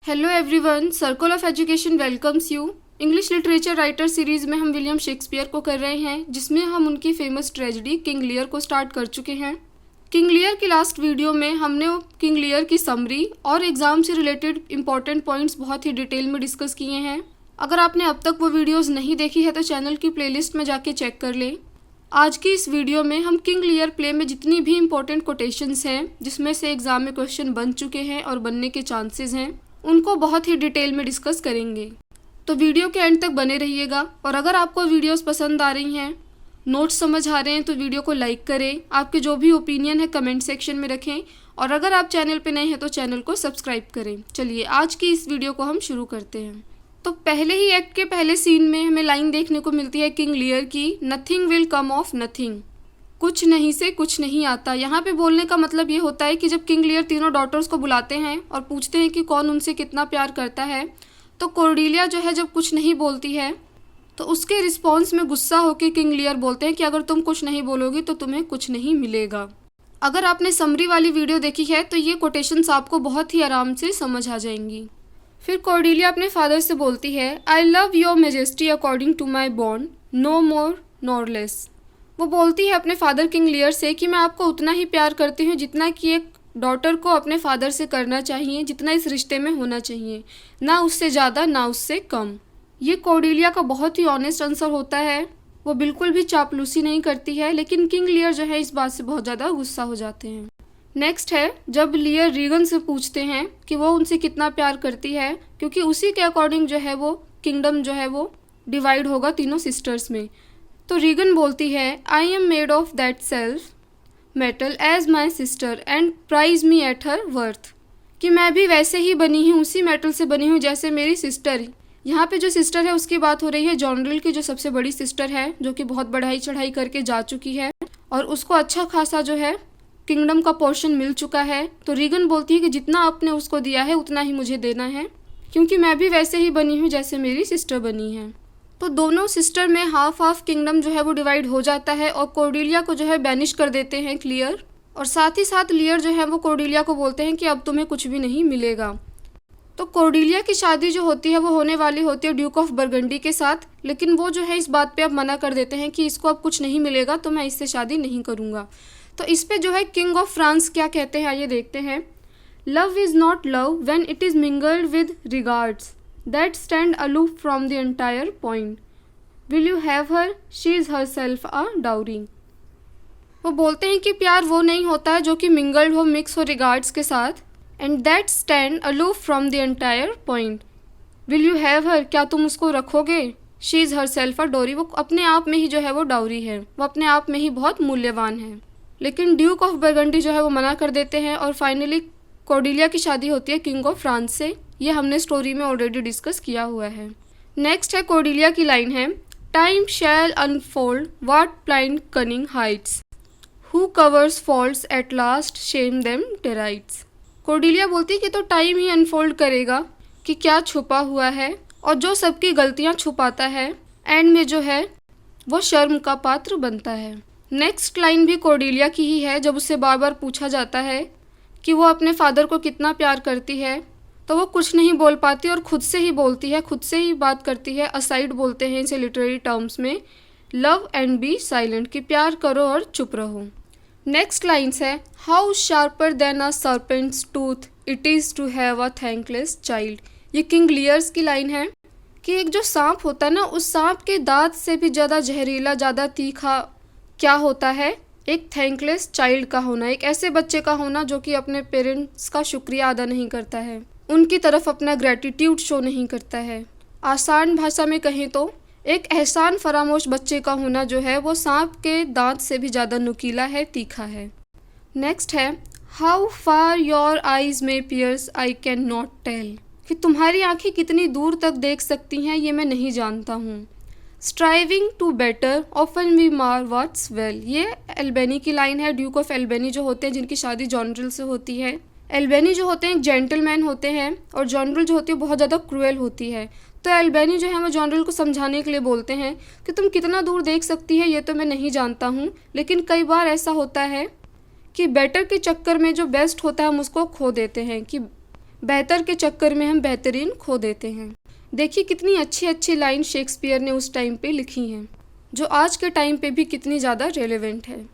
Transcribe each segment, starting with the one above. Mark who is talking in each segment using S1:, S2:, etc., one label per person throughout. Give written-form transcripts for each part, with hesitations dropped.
S1: Hello everyone, circle of education welcomes you. English literature writer series में हम William Shakespeare को कर रहे हैं, जिसमें हम उनकी फेमस ट्रेजेडी किंग लियर को स्टार्ट कर चुके हैं। किंग लियर की लास्ट वीडियो में हमने किंग लियर की समरी और एग्ज़ाम से रिलेटेड इंपॉर्टेंट पॉइंट्स बहुत ही डिटेल में डिस्कस किए हैं। अगर आपने अब तक वो वीडियोज़ नहीं देखी है तो चैनल की प्लेलिस्ट में जाके चेक कर लें। आज की इस वीडियो में हम किंग लियर प्ले में जितनी भी इंपॉर्टेंट कोटेशंस हैं, जिसमें से एग्ज़ाम में क्वेश्चन बन चुके हैं और बनने के चांसेस हैं, उनको बहुत ही डिटेल में डिस्कस करेंगे। तो वीडियो के एंड तक बने रहिएगा। और अगर आपको वीडियोस पसंद आ रही हैं, नोट्स समझ आ रहे हैं, तो वीडियो को लाइक करें। आपके जो भी ओपिनियन है कमेंट सेक्शन में रखें। और अगर आप चैनल पे नए हैं तो चैनल को सब्सक्राइब करें। चलिए आज की इस वीडियो को हम शुरू करते हैं। तो पहले ही एक्ट के पहले सीन में हमें लाइन देखने को मिलती है किंग लियर की, nothing will come of nothing. कुछ नहीं से कुछ नहीं आता। यहाँ पे बोलने का मतलब ये होता है कि जब किंग लियर तीनों डॉटर्स को बुलाते हैं और पूछते हैं कि कौन उनसे कितना प्यार करता है, तो कॉर्डेलिया जो है जब कुछ नहीं बोलती है तो उसके रिस्पॉन्स में गुस्सा होकर किंग लियर बोलते हैं कि अगर तुम कुछ नहीं बोलोगी तो तुम्हें कुछ नहीं मिलेगा। अगर आपने समरी वाली वीडियो देखी है तो ये कोटेशंस आपको बहुत ही आराम से समझ आ जाएंगी। फिर कॉर्डेलिया अपने फादर से बोलती है, I love your majesty according to my bond, no more nor less. वो बोलती है अपने फादर किंग लियर से कि मैं आपको उतना ही प्यार करती हूँ जितना कि एक डॉटर को अपने फादर से करना चाहिए, जितना इस रिश्ते में होना चाहिए, ना उससे ज़्यादा ना उससे कम। ये कॉर्डेलिया का बहुत ही ऑनेस्ट आंसर होता है। वो बिल्कुल भी चापलूसी नहीं करती है, लेकिन किंग लियर जो है इस बात से बहुत ज़्यादा गुस्सा हो जाते हैं। नेक्स्ट है जब लियर रीगन से पूछते हैं कि वो उनसे कितना प्यार करती है, क्योंकि उसी के अकॉर्डिंग जो है वो किंगडम जो है वो डिवाइड होगा तीनों सिस्टर्स में। तो रीगन बोलती है, I am made of that self metal as my sister and prize me at her worth. कि मैं भी वैसे ही बनी हूँ, उसी मेटल से बनी हूँ जैसे मेरी सिस्टर। यहाँ पे जो सिस्टर है उसकी बात हो रही है जॉनरल की, जो सबसे बड़ी सिस्टर है, जो कि बहुत बढ़ाई चढ़ाई करके जा चुकी है और उसको अच्छा खासा जो है किंगडम का पोर्शन मिल चुका है। तो रीगन बोलती है कि जितना आपने उसको दिया है उतना ही मुझे देना है, क्योंकि मैं भी वैसे ही बनी हूँ जैसे मेरी सिस्टर बनी है। तो दोनों सिस्टर में हाफ हाफ किंगडम जो है वो डिवाइड हो जाता है और कॉर्डेलिया को जो है बैनिश कर देते हैं लियर। और साथ ही साथ लियर जो है वो कॉर्डेलिया को बोलते हैं कि अब तुम्हें कुछ भी नहीं मिलेगा। तो कॉर्डेलिया की शादी जो होती है वो होने वाली होती है ड्यूक ऑफ बरगंडी के साथ, लेकिन वो जो है इस बात पे अब मना कर देते हैं कि इसको अब कुछ नहीं मिलेगा तो मैं इससे शादी नहीं करूँगा। तो इस पे जो है किंग ऑफ फ्रांस क्या कहते हैं आइए देखते हैं। Love is not love when it is mingled with regards that stand aloof from the entire point. Will you have her? She is herself a dowry. वो बोलते हैं कि प्यार वो नहीं होता है जो कि मिंगल्ड हो, मिक्स हो रिगार्ड्स के साथ। And that stand aloof from the entire point. Will you have her? क्या तुम उसको रखोगे? She is herself a dowry. वो अपने आप में ही जो है वो डाउरी है, वो अपने आप में ही बहुत मूल्यवान है। लेकिन ड्यूक ऑफ बरगंडी जो है वो मना कर देते हैं और फाइनली कॉर्डेलिया की शादी होती है किंग ऑफ फ्रांस से। ये हमने स्टोरी में ऑलरेडी डिस्कस किया हुआ है। नेक्स्ट है कॉर्डेलिया की लाइन है, time shall unfold what blind cunning hides, who covers faults at last shame them derides. Cordelia बोलती है कि तो टाइम ही अनफोल्ड करेगा कि क्या छुपा हुआ है, और जो सबकी गलतियां छुपाता है एंड में जो है वो शर्म का पात्र बनता है। नेक्स्ट लाइन भी कॉर्डेलिया की ही है, जब उससे बार बार पूछा जाता है कि वो अपने फादर को कितना प्यार करती है, तो वो कुछ नहीं बोल पाती और खुद से ही बोलती है, खुद से ही बात करती है। असाइड बोलते हैं इसे लिटरेरी टर्म्स में, लव एंड बी साइलेंट, कि प्यार करो और चुप रहो। नेक्स्ट लाइन्स है, how sharper than a serpent's tooth it is to have a thankless child. ये किंग लियर्स की लाइन है कि एक जो सांप होता है ना, उस सांप के दांत से भी ज़्यादा जहरीला, ज़्यादा तीखा क्या होता है, एक थैंकलेस चाइल्ड का होना, एक ऐसे बच्चे का होना जो कि अपने पेरेंट्स का शुक्रिया अदा नहीं करता है, उनकी तरफ अपना ग्रेटिट्यूड शो नहीं करता है। आसान भाषा में कहें तो एक एहसान फरामोश बच्चे का होना जो है वो सांप के दांत से भी ज़्यादा नुकीला है, तीखा है। नेक्स्ट है, how far your eyes may pierce I can not tell, कि तुम्हारी आंखें कितनी दूर तक देख सकती हैं ये मैं नहीं जानता हूँ। Striving to better often we mar what's well, ये एल्बेनी की लाइन है। ड्यूक ऑफ एल्बेनी जो होते हैं जिनकी शादी जॉनरल से होती है। एल्बेनी जो होते हैं एक जेंटलमैन होते हैं और जॉनरल जो होती है बहुत ज़्यादा क्रूएल होती है। तो एल्बेनी जो है वो जॉनरल को समझाने के लिए बोलते हैं कि तुम कितना दूर देख सकती है ये तो मैं नहीं जानता हूँ, लेकिन कई बार ऐसा होता है कि बेटर के चक्कर में जो बेस्ट होता है हम उसको खो देते हैं, कि बेहतर के चक्कर में हम बेहतरीन खो देते हैं। देखिए कितनी अच्छी अच्छी लाइन शेक्सपियर ने उस टाइम पे लिखी हैं, जो आज के टाइम पे भी कितनी ज़्यादा रेलेवेंट है।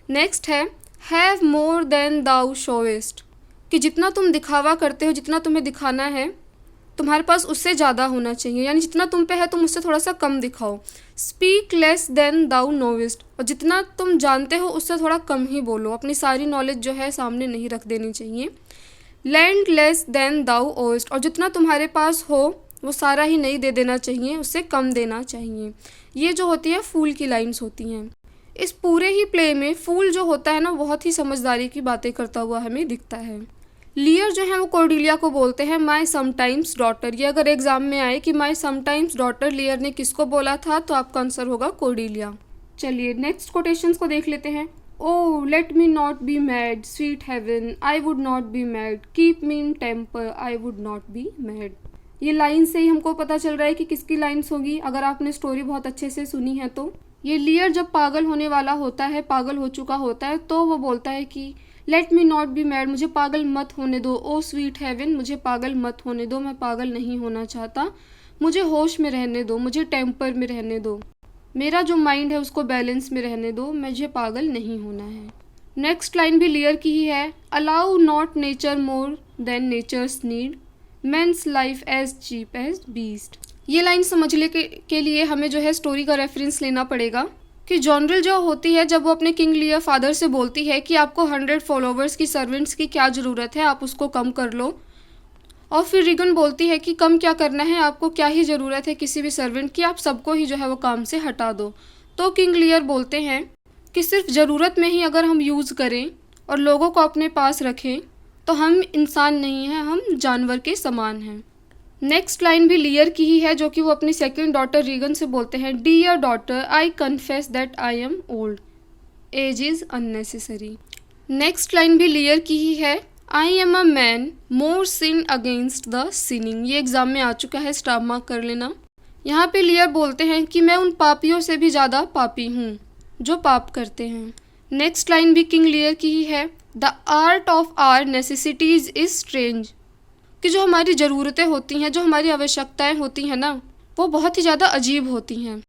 S1: नेक्स्ट है हैव मोर देन दाउ शोवेस्ट, कि जितना तुम दिखावा करते हो, जितना तुम्हें दिखाना है, तुम्हारे पास उससे ज़्यादा होना चाहिए, यानी जितना तुम पे है तुम उससे थोड़ा सा कम दिखाओ। स्पीक लेस देन दाउ नोवेस्ट, और जितना तुम जानते हो उससे थोड़ा कम ही बोलो, अपनी सारी नॉलेज जो है सामने नहीं रख देनी चाहिए। लैंड लेस देन दाउ ओवेस्ट, और जितना तुम्हारे पास हो वो सारा ही नहीं दे देना चाहिए, उससे कम देना चाहिए। ये जो होती है फूल की लाइन्स होती हैं। इस पूरे ही प्ले में फूल जो होता है ना, बहुत ही समझदारी की बातें करता हुआ हमें दिखता है। लियर जो है वो कॉर्डेलिया को बोलते हैं माई समटाइम्स डॉटर। ये अगर एग्जाम में आए कि माई समटाइम्स डॉटर लियर ने किसको बोला था, तो आपका आंसर होगा कॉर्डेलिया। चलिए नेक्स्ट कोटेशंस को देख लेते हैं। O let me not be mad sweet heaven, I would not be mad, keep me in temper, I would not be mad. ये लाइन से ही हमको पता चल रहा है कि किसकी लाइन्स होगी, अगर आपने स्टोरी बहुत अच्छे से सुनी है तो। ये लियर जब पागल होने वाला होता है, पागल हो चुका होता है, तो वो बोलता है कि late me not be mad, मुझे पागल मत होने दो। ओ स्वीट हेवन, मुझे पागल मत होने दो, मैं पागल नहीं होना चाहता, मुझे होश में रहने दो, मुझे टेम्पर में रहने दो, मेरा जो माइंड है उसको बैलेंस में रहने दो, मुझे पागल नहीं होना है। नेक्स्ट लाइन भी लियर की ही है। Allow not nature more than nature's need, man's life as cheap as beast. ये लाइन समझने के लिए हमें जो है स्टोरी का रेफरेंस लेना पड़ेगा कि जॉनरल जो होती है, जब वो अपने किंग लियर फादर से बोलती है कि आपको 100 फॉलोवर्स की, सर्वेंट्स की क्या ज़रूरत है, आप उसको कम कर लो। और फिर रीगन बोलती है कि कम क्या करना है, आपको क्या ही ज़रूरत है किसी भी सर्वेंट की, आप सबको ही जो है वो काम से हटा दो। तो किंग लियर बोलते हैं कि सिर्फ ज़रूरत में ही अगर हम यूज़ करें और लोगों को अपने पास रखें तो हम इंसान नहीं हैं, हम जानवर के समान हैं। नेक्स्ट लाइन भी लियर की ही है, जो कि वो अपनी सेकंड डॉटर रीगन से बोलते हैं। Dear daughter I confess that I am old, age is unnecessary. Next line भी लियर की ही है। I am a man more sin against the sinning. ये एग्जाम में आ चुका है, स्टार मार्क कर लेना। यहाँ पे लियर बोलते हैं कि मैं उन पापियों से भी ज़्यादा पापी हूँ जो पाप करते हैं। नेक्स्ट लाइन भी किंग लियर की ही है। The art of our necessities is strange, कि जो हमारी ज़रूरतें होती हैं, जो हमारी आवश्यकताएं होती हैं ना, वो बहुत ही ज़्यादा अजीब होती हैं।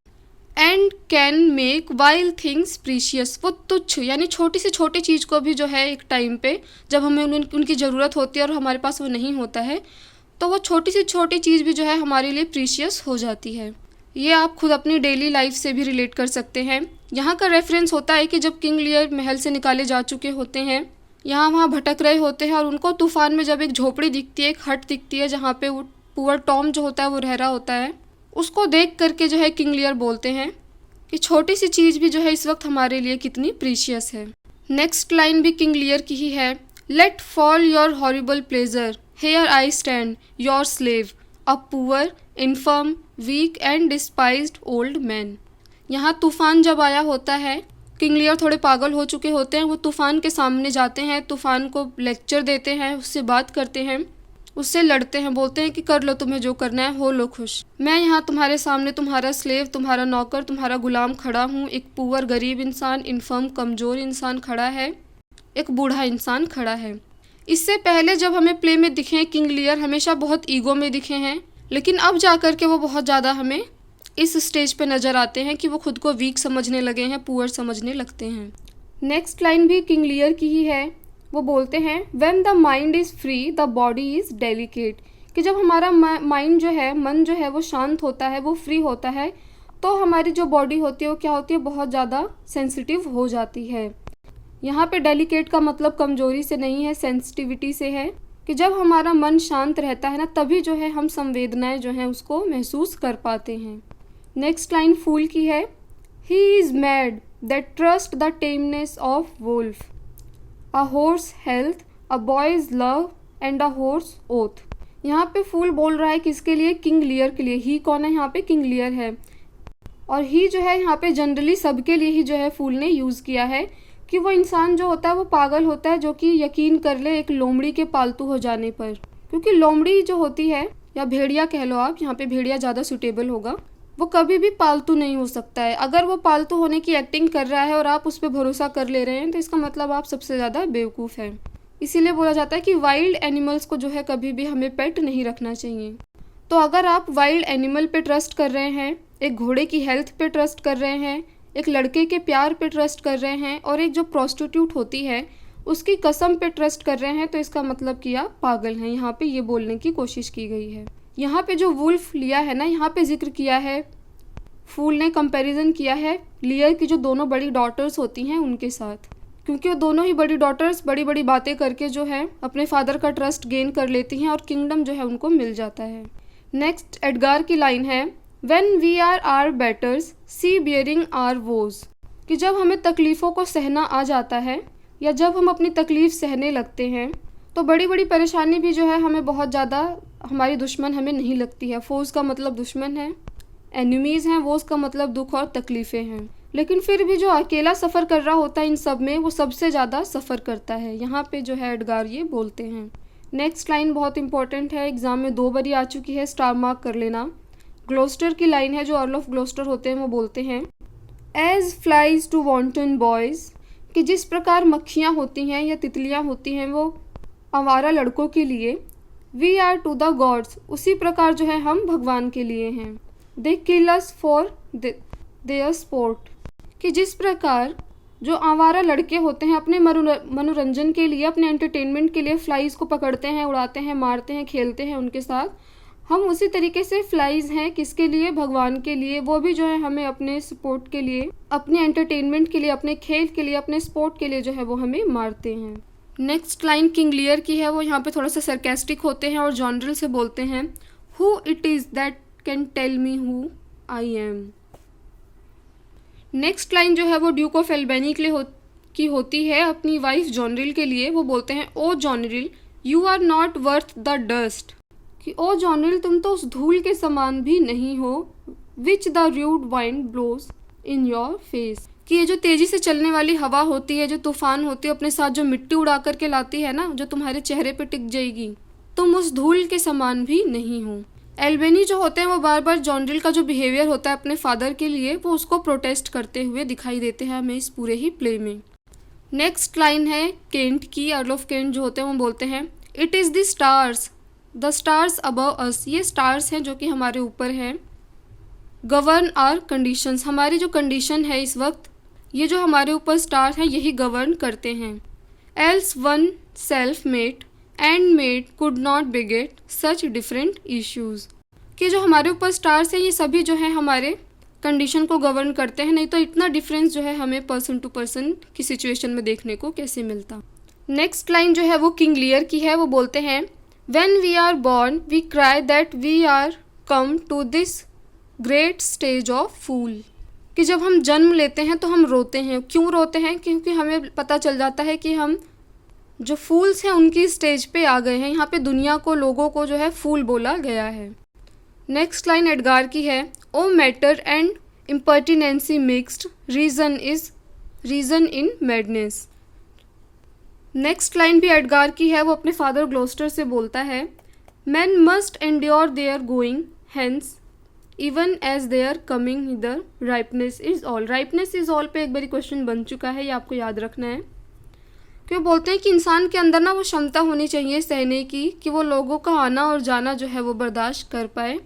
S1: And can make while things precious, वो तुच्छ यानी छोटी से छोटी चीज़ को भी जो है एक टाइम पे जब हमें उनकी ज़रूरत होती है और हमारे पास वो नहीं होता है, तो वो छोटी से छोटी चीज़ भी जो है हमारे लिए प्रीशियस हो जाती है। ये आप खुद अपनी डेली लाइफ से भी रिलेट कर सकते हैं। यहाँ का रेफरेंस होता है कि जब किंग लियर महल से निकाले जा चुके होते हैं, यहाँ वहाँ भटक रहे होते हैं, और उनको तूफान में जब एक झोपड़ी दिखती है, एक हट दिखती है जहाँ पे वो पुअर टॉम जो होता है वो रह रहा होता है, उसको देख करके जो है किंग लियर बोलते हैं कि छोटी सी चीज़ भी जो है इस वक्त हमारे लिए कितनी प्रीशियस है। नेक्स्ट लाइन भी किंग लियर की ही है। Let fall your horrible pleasure, here I stand your slave, a poor infirm weak and despised old man. यहाँ तूफान जब आया होता है, किंग लियर थोड़े पागल हो चुके होते हैं, वो तूफ़ान के सामने जाते हैं, तूफ़ान को लेक्चर देते हैं, उससे बात करते हैं, उससे लड़ते हैं, बोलते हैं कि कर लो तुम्हें जो करना है, हो लो खुश। मैं यहाँ तुम्हारे सामने तुम्हारा स्लेव, तुम्हारा नौकर, तुम्हारा गुलाम खड़ा हूँ। एक पुअर गरीब इंसान, इन्फर्म कमज़ोर इंसान खड़ा है, एक बूढ़ा इंसान खड़ा है। इससे पहले जब हमें प्ले में दिखे किंग लियर हमेशा बहुत ईगो में दिखे हैं, लेकिन अब जा कर के वो बहुत ज़्यादा हमें इस स्टेज पे नज़र आते हैं कि वो खुद को वीक समझने लगे हैं, पुअर समझने लगते हैं। नेक्स्ट लाइन भी किंग लियर की ही है। वो बोलते हैं when the mind is free the body is delicate, कि जब हमारा माइंड जो है, मन जो है वो शांत होता है, वो फ्री होता है, तो हमारी जो बॉडी होती है वो क्या होती है, बहुत ज़्यादा सेंसिटिव हो जाती है। यहाँ पे डेलिकेट का मतलब कमज़ोरी से नहीं है, सेंसिटिविटी से है, कि जब हमारा मन शांत रहता है ना, तभी जो है हम संवेदनाएं जो हैं उसको महसूस कर पाते हैं। नेक्स्ट लाइन फूल की है। He is mad that trust the tameness of wolf, a horse health, a boy's love and a horse oath. यहाँ पे फूल बोल रहा है किसके लिए, किंग लियर के लिए। ही कौन है यहाँ पे, किंग लियर है। और ही जो है यहाँ पे जनरली सबके लिए ही जो है फूल ने यूज़ किया है, कि वो इंसान जो होता है वो पागल होता है जो कि यकीन कर ले एक लोमड़ी के पालतू हो जाने पर, क्योंकि लोमड़ी जो होती है, या भेड़िया कह लो आप, यहाँ पे भेड़िया ज़्यादा सूटेबल होगा, वो कभी भी पालतू नहीं हो सकता है। अगर वो पालतू होने की एक्टिंग कर रहा है और आप उस पर भरोसा कर ले रहे हैं, तो इसका मतलब आप सबसे ज़्यादा बेवकूफ़ हैं। इसीलिए बोला जाता है कि वाइल्ड एनिमल्स को जो है कभी भी हमें पेट नहीं रखना चाहिए। तो अगर आप वाइल्ड एनिमल पे ट्रस्ट कर रहे हैं, एक घोड़े की हेल्थ पे ट्रस्ट कर रहे हैं, एक लड़के के प्यार पे ट्रस्ट कर रहे हैं और एक जो प्रोस्टिट्यूट होती है उसकी कसम पे ट्रस्ट कर रहे हैं, तो इसका मतलब कि आप पागल हैं। यहाँ पे ये बोलने की कोशिश की गई है। यहाँ पे जो वुल्फ लिया है ना, यहाँ पे जिक्र किया है, फूल ने कंपैरिजन किया है लियर की जो दोनों बड़ी डॉटर्स होती हैं उनके साथ, क्योंकि वो दोनों ही बड़ी डॉटर्स बड़ी बड़ी बातें करके जो है अपने फादर का ट्रस्ट गेन कर लेती हैं और किंगडम जो है उनको मिल जाता है। नेक्स्ट एडगार की लाइन है, when we are our betters see bearing our woes, कि जब हमें तकलीफ़ों को सहना आ जाता है या जब हम अपनी तकलीफ़ सहने लगते हैं तो बड़ी बड़ी परेशानी भी जो है हमें बहुत ज़्यादा हमारी दुश्मन हमें नहीं लगती है। फोज का मतलब दुश्मन है, एनिमीज़ हैं, वोज का मतलब दुख और तकलीफ़ें हैं। लेकिन फिर भी जो अकेला सफ़र कर रहा होता है इन सब में, वो सबसे ज़्यादा सफ़र करता है। यहाँ पे जो है एडगार ये बोलते हैं। नेक्स्ट लाइन बहुत इंपॉर्टेंट है, एग्ज़ाम में 2 बार आ चुकी है, स्टार मार्क कर लेना। ग्लोस्टर की लाइन है, जो अर्ल ऑफ ग्लोस्टर होते हैं वो बोलते हैं, as flies to wanton boys, कि जिस प्रकार मक्खियाँ होती हैं या तितलियाँ होती हैं वो आवारा लड़कों के लिए, we are to the gods, उसी प्रकार जो है हम भगवान के लिए हैं। They kill us for their sport, कि जिस प्रकार जो आवारा लड़के होते हैं अपने मनोरंजन के लिए, अपने एंटरटेनमेंट के लिए फ्लाइज़ को पकड़ते हैं, उड़ाते हैं, मारते हैं, खेलते हैं उनके साथ, हम उसी तरीके से फ्लाइज़ हैं किसके लिए, भगवान के लिए। वो भी जो है हमें अपने सपोर्ट के लिए, अपने एंटरटेनमेंट के लिए, अपने खेल के लिए, अपने स्पोर्ट के लिए जो है वो हमें मारते हैं। नेक्स्ट लाइन किंग लियर की है, वो यहाँ पे थोड़ा सा सरकास्टिक होते हैं और जॉनरल से बोलते हैं, who is it that can tell me who I am. Next line जो है वो ड्यूक ऑफ एल्बेनी के लिए होती है अपनी वाइफ जॉनरिल के लिए। वो बोलते हैं, O Goneril you are not worth the dust, कि ओ जॉनरिल तुम तो उस धूल के समान भी नहीं हो, which the rude wind blows in your face, कि ये जो तेज़ी से चलने वाली हवा होती है, जो तूफान होती है, अपने साथ जो मिट्टी उड़ा करके लाती है ना, जो तुम्हारे चेहरे पे टिक जाएगी, तुम उस धूल के समान भी नहीं हो। एल्बेनी जो होते हैं वो बार बार जॉनरिल का जो बिहेवियर होता है अपने फादर के लिए, वो उसको प्रोटेस्ट करते हुए दिखाई देते हैं हमें इस पूरे ही प्ले में। नेक्स्ट लाइन है केंट की, अर्ल ऑफ केंट जो होते हैं वो बोलते हैं, it is the stars above अस, ये स्टार्स हैं जो कि हमारे ऊपर हैं, गवर्न आर कंडीशंस, हमारी जो कंडीशन है इस वक्त, ये जो हमारे ऊपर स्टार्स हैं यही गवर्न करते हैं। Else one self made and made could not बिगेट such different issues, कि जो हमारे ऊपर स्टार्स हैं ये सभी जो है हमारे कंडीशन को गवर्न करते हैं, नहीं तो इतना डिफरेंस जो है हमें पर्सन टू पर्सन की सिचुएशन में देखने को कैसे मिलता। नेक्स्ट लाइन जो है वो किंग लियर की है, वो बोलते हैं, when we are born we cry that we are come to this great stage of fool, कि जब हम जन्म लेते हैं तो हम रोते हैं। क्यों रोते हैं? क्योंकि हमें पता चल जाता है कि हम जो फूल्स हैं उनकी स्टेज पे आ गए हैं। यहाँ पे दुनिया को, लोगों को जो है फूल बोला गया है। नेक्स्ट लाइन एडगार की है, O matter and impertinency mixed, reason in madness. Next line भी एडगार की है, वो अपने फादर ग्लोस्टर से बोलता है, man must endure their going hence even as their coming hither, ripeness is all. Ripeness is all पे एक बारी क्वेश्चन बन चुका है, ये आपको याद रखना है। क्यों बोलते हैं कि इंसान के अंदर ना वो क्षमता होनी चाहिए सहने की, कि वो लोगों का आना और जाना जो है वो बर्दाश्त कर पाए,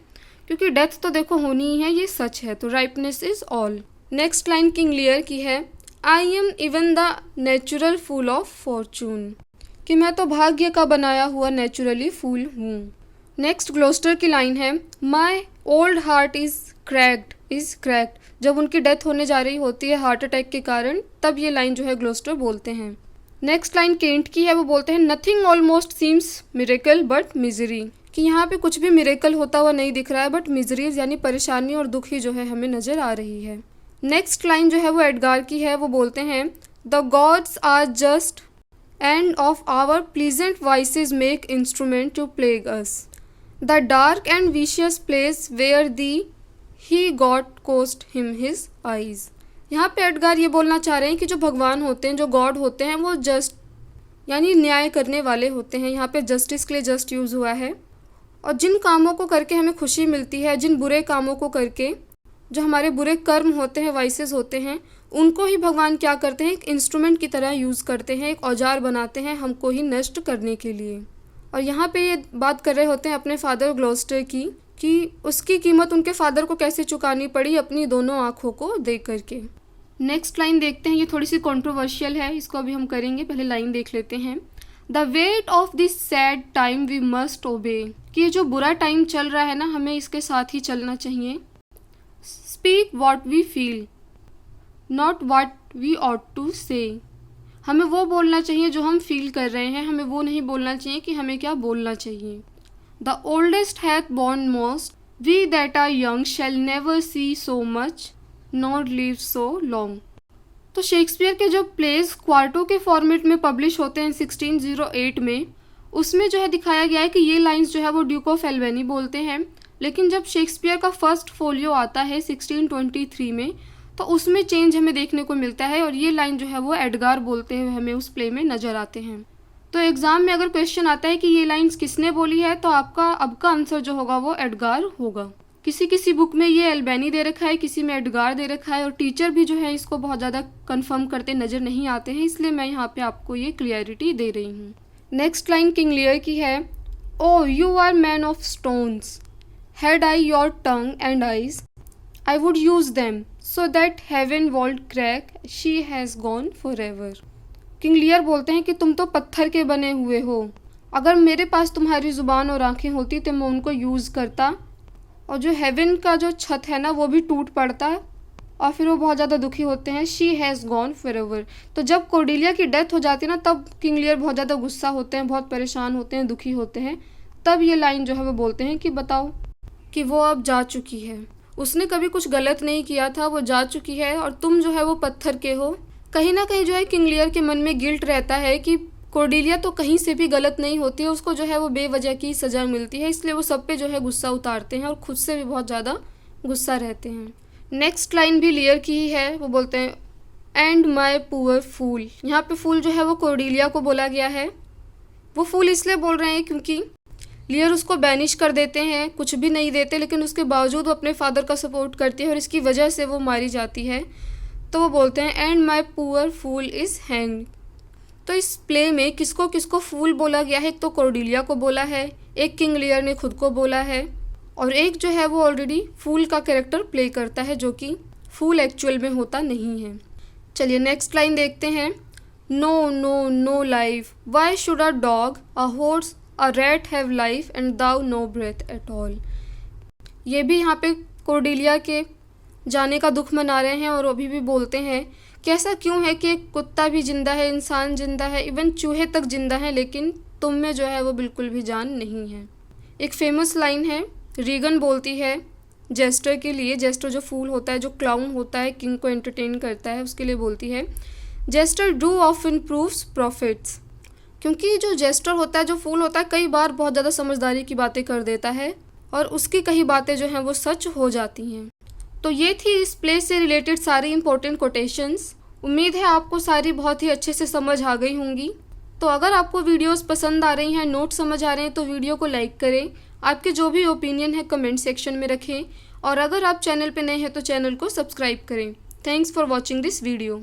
S1: क्योंकि डेथ तो देखो होनी ही है, ये सच है। तो ripeness is all. Next line King Lear की है, I am even the natural fool of fortune, कि मैं तो भाग्य का बनाया हुआ नेचुरली फूल हूँ। नेक्स्ट ग्लोस्टर की लाइन है, my old heart is cracked, जब उनकी डेथ होने जा रही होती है हार्ट अटैक के कारण, तब ये लाइन जो है ग्लोस्टर बोलते हैं। नेक्स्ट लाइन केंट की है, वो बोलते हैं, nothing almost seems miracle but misery, कि यहाँ पे कुछ भी मिरेकल होता हुआ नहीं दिख रहा है, बट मिजरीज यानी परेशानी और दुख ही जो है हमें नज़र आ रही है। नेक्स्ट लाइन जो है वो एडगार की है, वो बोलते हैं, the gods are just and of our pleasant voices make instrument to plague us, the dark and vicious place where thee he got cost him his eyes. यहाँ पे एडगार ये बोलना चाह रहे हैं कि जो भगवान होते हैं, जो गॉड होते हैं, वो जस्ट यानी न्याय करने वाले होते हैं। यहाँ पे जस्टिस के लिए जस्ट यूज़ हुआ है। और जिन कामों को करके हमें खुशी मिलती है, जिन बुरे कामों को करके जो हमारे बुरे कर्म होते हैं, वाइसेस होते हैं, उनको ही भगवान क्या करते हैं, एक इंस्ट्रूमेंट की तरह यूज़ करते हैं, एक औजार बनाते हैं हमको ही नष्ट करने के लिए। और यहाँ पे ये बात कर रहे होते हैं अपने फादर ग्लॉस्टर की कि उसकी कीमत उनके फादर को कैसे चुकानी पड़ी अपनी दोनों आँखों को दे करके। नेक्स्ट लाइन देखते हैं, ये थोड़ी सी कंट्रोवर्शियल है, इसको अभी हम करेंगे, पहले लाइन देख लेते हैं। The weight of this sad time we must obey, कि ये जो बुरा टाइम चल रहा है ना, हमें इसके साथ ही चलना चाहिए। Speak what we feel not what we ought to say, हमें वो बोलना चाहिए जो हम फील कर रहे हैं, हमें वो नहीं बोलना चाहिए कि हमें क्या बोलना चाहिए। The oldest hath borne most, we that are young shall never see so much not live so long. तो शेक्सपियर के जो प्लेज क्वार्टो के फॉर्मेट में पब्लिश होते हैं 1608 में, उसमें जो है दिखाया गया है कि ये लाइंस जो है वो ड्यूक ऑफ एल्बेनी बोलते हैं। लेकिन जब शेक्सपियर का फर्स्ट फोलियो आता है 1623 में, तो उसमें चेंज हमें देखने को मिलता है और ये लाइन जो है वो एडगार बोलते हुए हमें उस प्ले में नज़र आते हैं। तो एग्ज़ाम में अगर क्वेश्चन आता है कि ये लाइंस किसने बोली है, तो आपका अब का आंसर जो होगा वो एडगार होगा। किसी किसी बुक में ये एल्बेनी दे रखा है, किसी में एडगार दे रखा है, और टीचर भी जो है इसको बहुत ज़्यादा कंफर्म करते नज़र नहीं आते हैं, इसलिए मैं यहाँ पे आपको ये क्लियरिटी दे रही हूँ। नेक्स्ट लाइन किंग लियर की है। O you are man of stones, had I your tongue and eyes, I would use them so that heaven vault crack, she has gone for ever. King Lear बोलते हैं कि तुम तो पत्थर के बने हुए हो, अगर मेरे पास तुम्हारी ज़ुबान और आँखें होती तो मैं उनको यूज़ करता, और जो हेवन का जो छत है ना वो भी टूट पड़ता है, और फिर वो बहुत ज़्यादा दुखी होते हैं। She has gone for ever. तो जब कॉर्डेलिया की डेथ हो जाती है ना, तब किंग लियर बहुत ज़्यादा गुस्सा होते हैं, बहुत परेशान होते हैं, दुखी होते हैं। तब ये लाइन जो है वो बोलते हैं कि बताओ कि वो अब जा चुकी है, उसने कभी कुछ गलत नहीं किया था, वो जा चुकी है, और तुम जो है वो पत्थर के हो। कहीं ना कहीं जो है किंग लियर के मन में गिल्ट रहता है कि कॉर्डेलिया तो कहीं से भी गलत नहीं होती है, उसको जो है वो बेवजह की सज़ा मिलती है, इसलिए वो सब पे जो है गुस्सा उतारते हैं और खुद से भी बहुत ज़्यादा गुस्सा रहते हैं। नेक्स्ट लाइन भी लियर की ही है, वो बोलते हैं एंड माई पुअर फूल। यहाँ पे फूल जो है वो कॉर्डेलिया को बोला गया है। वो फूल इसलिए बोल रहे हैं क्योंकि लियर उसको बैनिश कर देते हैं, कुछ भी नहीं देते, लेकिन उसके बावजूद वो अपने फादर का सपोर्ट करती है और इसकी वजह से वो मारी जाती है। तो वो बोलते हैं and my poor fool is hanged. तो इस प्ले में किसको किसको फूल बोला गया है, एक तो कॉर्डेलिया को बोला है, एक किंग लियर ने खुद को बोला है, और एक जो है वो ऑलरेडी फूल का कैरेक्टर प्ले करता है, जो कि फूल एक्चुअल में होता नहीं है। चलिए नेक्स्ट लाइन देखते हैं। No no no life, why should a dog, a horse, a rat have life and thou no breath at all. ये भी यहाँ पे कॉर्डेलिया के जाने का दुख मना रहे हैं और अभी भी बोलते हैं कि ऐसा क्यों है कि एक कुत्ता भी जिंदा है, इंसान जिंदा है, इवन चूहे तक जिंदा है, लेकिन तुम में जो है वो बिल्कुल भी जान नहीं है। एक फेमस लाइन है, रीगन बोलती है जेस्टर के लिए, जेस्टर जो फूल होता है, जो क्लाउन होता है, किंग को एंटरटेन करता है, उसके लिए बोलती है jester do often proves profits. क्योंकि जो जेस्टर होता है, जो फूल होता है, कई बार बहुत ज़्यादा समझदारी की बातें कर देता है और उसकी कई बातें जो हैं वो सच हो जाती हैं। तो ये थी इस प्ले से रिलेटेड सारी इंपॉर्टेंट कोटेशंस। उम्मीद है आपको सारी बहुत ही अच्छे से समझ आ गई होंगी। तो अगर आपको वीडियोस पसंद आ रही हैं, नोट समझ आ रहे हैं, तो वीडियो को लाइक करें। आपके जो भी ओपिनियन है कमेंट सेक्शन में रखें, और अगर आप चैनल पे नए हैं तो चैनल को सब्सक्राइब करें। Thanks for watching this video.